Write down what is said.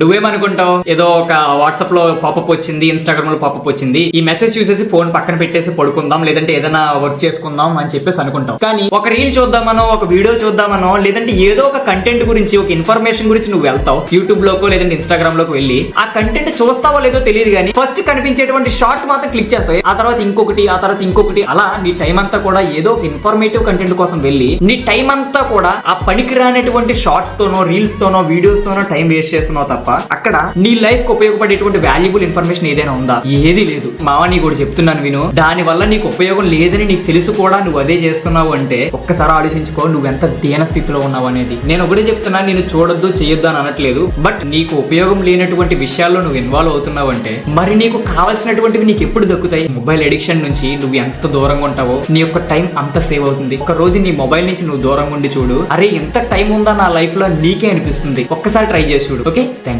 నువ్వేమనుకుంటావు? ఏదో ఒక వాట్సాప్ లో పాపప్ వచ్చింది, ఇన్స్టాగ్రామ్ లో పాపప్ వచ్చింది, ఈ మెసేజ్ చూసేసి ఫోన్ పక్కన పెట్టేసి పడుకుందాం, లేదంటే ఏదైనా వర్క్ చేసుకుందాం అని చెప్పేసి అనుకుంటాం. కానీ ఒక రీల్ చూద్దామనో, ఒక వీడియో చూద్దామనో, లేదంటే ఏదో ఒక కంటెంట్ గురించి, ఒక ఇన్ఫర్మేషన్ గురించి నువ్వు వెళ్తావు యూట్యూబ్ లోకో లేదంటే ఇన్స్టాగ్రామ్ లోకి వెళ్ళి ఆ కంటెంట్ చూస్తావో లేదో తెలియదు, కానీ ఫస్ట్ కనిపించేటువంటి షార్ట్ మాత్రం క్లిక్ చేస్తావు. ఆ తర్వాత ఇంకొకటి, ఆ తర్వాత ఇంకొకటి, అలా నీ టైం అంతా కూడా ఏదో ఒక ఇన్ఫర్మేటివ్ కంటెంట్ కోసం వెళ్ళి నీ టైం అంతా కూడా ఆ పనికిరానటువంటి షార్ట్స్ తోనో, రీల్స్ తోనో, వీడియోస్ తోనో టైం వేస్ట్ చేస్తున్నావు తప్ప అక్కడ నీ లైఫ్ కు ఉపయోగపడేటువంటి వాల్యుబుల్ ఇన్ఫర్మేషన్ ఏదైనా ఉందా? ఏది లేదు. మావా నీ కూడా చెప్తున్నాను విను, దాని వల్ల నీకు ఉపయోగం లేదని నీకు తెలుసు కూడా నువ్వు అదే చేస్తున్నావు అంటే ఒక్కసారి ఆలోచించుకో నువ్వెంత దీన స్థితిలో ఉన్నావు అనేది. నేను ఒకటే చెప్తున్నా, నేను చూడొద్దు చేయొద్దు అని అనట్లేదు, బట్ నీకు ఉపయోగం లేనటువంటి విషయాల్లో నువ్వు ఇన్వాల్వ్ అవుతున్నావు అంటే మరి నీకు కావాల్సినటువంటివి నీకు ఎప్పుడు దక్కుతాయి? మొబైల్ అడిక్షన్ నుంచి నువ్వు ఎంత దూరంగా ఉంటావో నీ యొక్క టైం అంత సేవ్ అవుతుంది. ఒక రోజు నీ మొబైల్ నుంచి నువ్వు దూరంగా ఉండి చూడు, అరే ఎంత టైం ఉందా నా లైఫ్ లో నీకే అనిపిస్తుంది. ఒక్కసారి ట్రై చేసి చూడు. Okay, thank you.